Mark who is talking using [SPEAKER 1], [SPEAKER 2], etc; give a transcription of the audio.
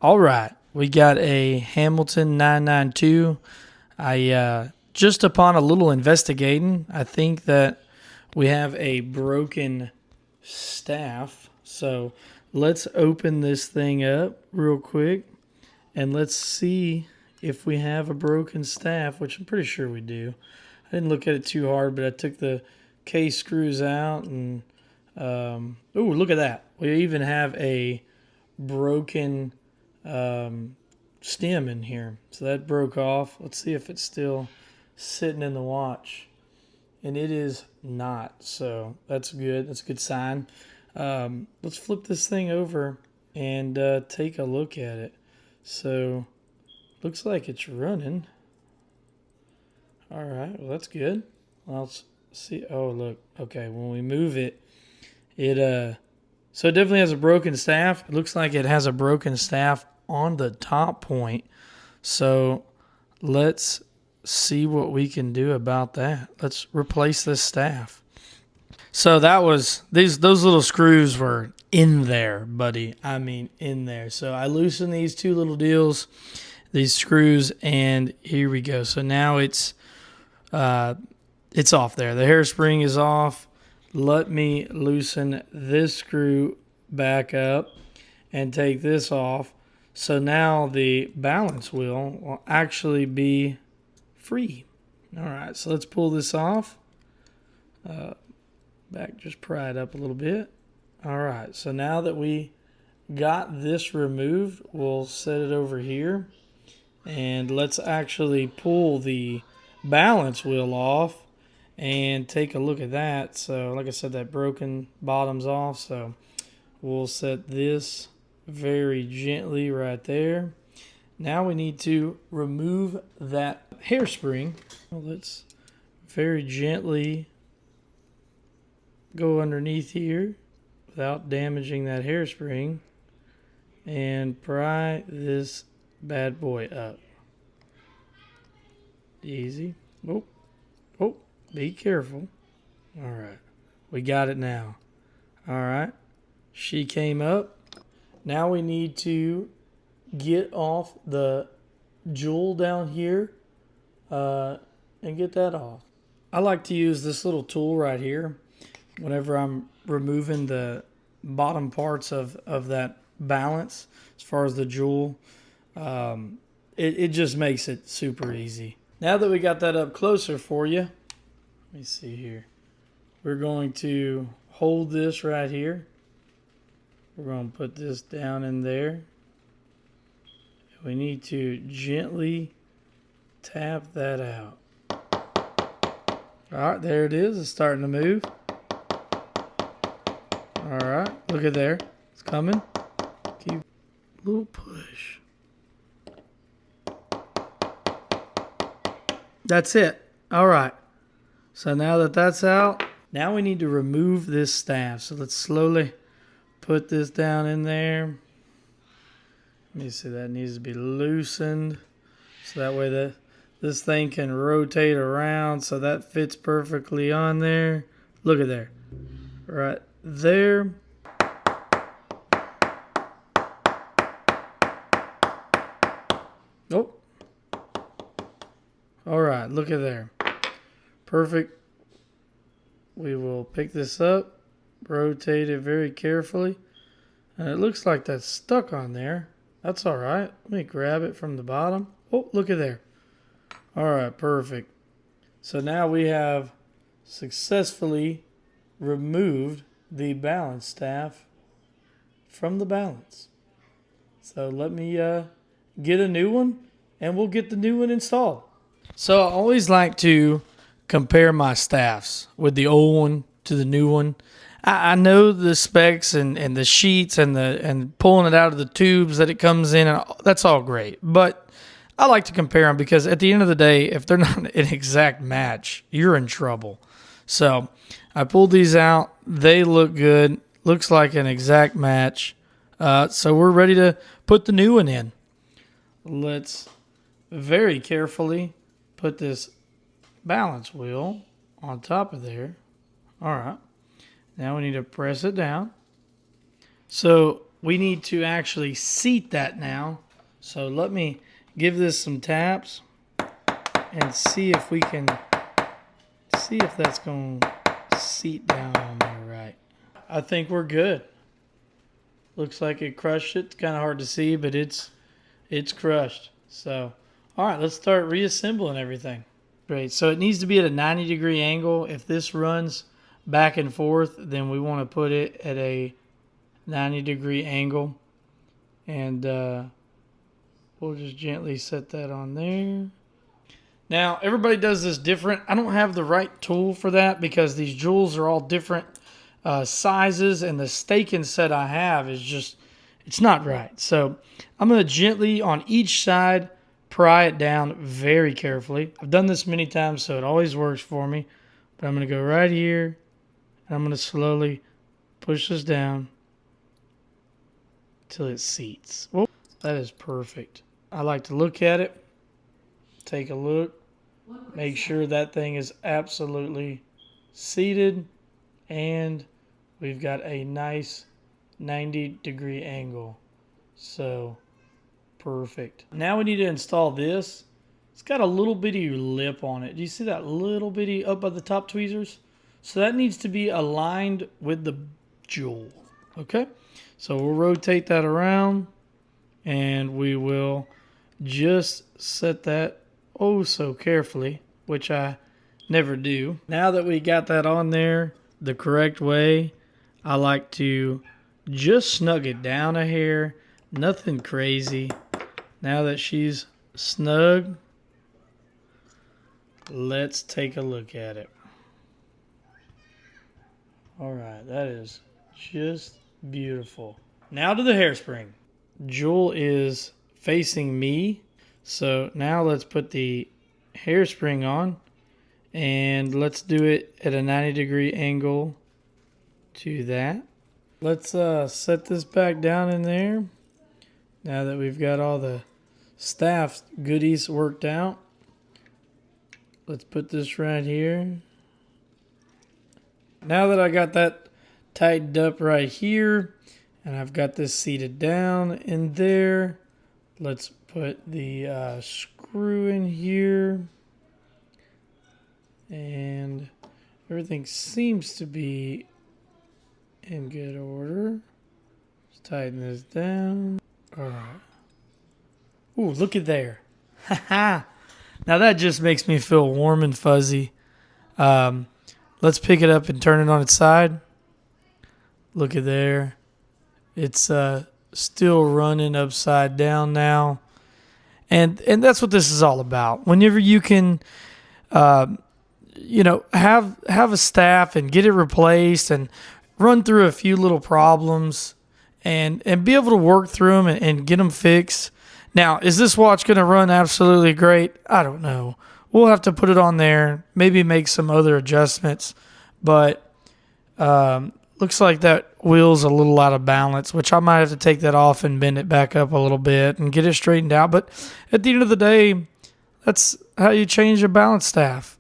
[SPEAKER 1] All right, we got a Hamilton 992. Just upon a little investigating, I think that we have a broken staff. So let's open this thing up real quick and let's see if we have a broken staff, which I'm pretty sure we do. I didn't look at it too hard, but I took the case screws out and look at that. We even have a broken stem in here. So that broke off. Let's see if it's still sitting in the watch. And it is not. So that's good. That's a good sign. Let's flip this thing over and take a look at it. So looks like it's running. All right. Well, that's good. Let's see. Oh, look. Okay. When we move it, so it definitely has a broken staff. It looks like it has a broken staff on the top point. So let's see what we can do about that. Let's replace this staff. So those little screws were in there, buddy. I mean, in there. So I loosened these two little deals, these screws, and here we go. So now it's off there. The hairspring is off. Let me loosen this screw back up and take this off. So now the balance wheel will actually be free. All right, so let's pull this off. Back, just pry it up a little bit. All right, so now that we got this removed, we'll set it over here. And let's actually pull the balance wheel off and take a look at that. So like I said, that broken bottom's off. So we'll set this very gently right there. Now we need to remove that hairspring. Let's very gently go underneath here without damaging that hairspring and pry this bad boy up. Easy. Oh, be careful. All right, we got it now. All right, she came up. Now we need to get off the jewel down here and get that off. I like to use this little tool right here whenever I'm removing the bottom parts of that balance as far as the jewel. It just makes it super easy. Now that we got that up closer for you, let me see here. We're going to hold this right here. We're going to put this down in there. We need to gently tap that out. All right, there it is. It's starting to move. All right, look at there. It's coming. Keep a little push. That's it. All right. So now that that's out, now we need to remove this staff. So let's slowly put this down in there. Let me see, that needs to be loosened. So that way this thing can rotate around so that fits perfectly on there. Look at there. Right there. Oh. All right, look at there. Perfect. We will pick this up, rotate it very carefully. And it looks like that's stuck on there. That's all right. Let me grab it from the bottom. Oh, look at there. All right, perfect. So now we have successfully removed the balance staff from the balance. So let me get a new one and we'll get the new one installed. So I always like to compare my staffs with the old one to the new one. I know the specs and the sheets and pulling it out of the tubes that it comes in, and that's all great. But I like to compare them because at the end of the day, if they're not an exact match, you're in trouble. So I pulled these out. They look good. Looks like an exact match. So we're ready to put the new one in. Let's very carefully put this balance wheel on top of there. All right. Now we need to press it down. So we need to actually seat that now. So let me give this some taps and see if we can see if that's going to seat down on there right. I think we're good. Looks like it crushed it. It's kind of hard to see, but it's crushed. So, all right, let's start reassembling everything. Great. So it needs to be at a 90-degree angle. If this runs back and forth, then we want to put it at a 90-degree angle. And we'll just gently set that on there. Now, everybody does this different. I don't have the right tool for that because these jewels are all different sizes, and the staking set I have is just, it's not right. So I'm going to gently on each side pry it down very carefully. I've done this many times, so it always works for me. But I'm going to go right here, and I'm going to slowly push this down till it seats. Whoa, that is perfect. I like to look at it, take a look, make sure that thing is absolutely seated, and we've got a nice 90-degree angle. So perfect. Now we need to install this. It's got a little bitty lip on it. Do you see that little bitty up at the top tweezers? So that needs to be aligned with the jewel. Okay, so we'll rotate that around, and we will just set that oh so carefully, which I never do. Now that we got that on there the correct way, I like to just snug it down a hair, nothing crazy. Now that she's snug, let's take a look at it. All right, that is just beautiful. Now to the hairspring. Jewel is facing me, so now let's put the hairspring on, and let's do it at a 90-degree angle to that. Let's set this back down in there. Now that we've got all the staff goodies worked out, let's put this right here. Now that I got that tightened up right here, and I've got this seated down in there, let's put the screw in here, and everything seems to be in good order. Let's tighten this down. All right. Ooh, look at there. Now that just makes me feel warm and fuzzy. Let's pick it up and turn it on its side. Look at there. It's still running upside down now. And that's what this is all about. Whenever you can have a staff and get it replaced and run through a few little problems and be able to work through them and get them fixed. Now, is this watch going to run absolutely great? I don't know. We'll have to put it on there, maybe make some other adjustments. But looks like that wheel's a little out of balance, which I might have to take that off and bend it back up a little bit and get it straightened out. But at the end of the day, that's how you change a balance staff.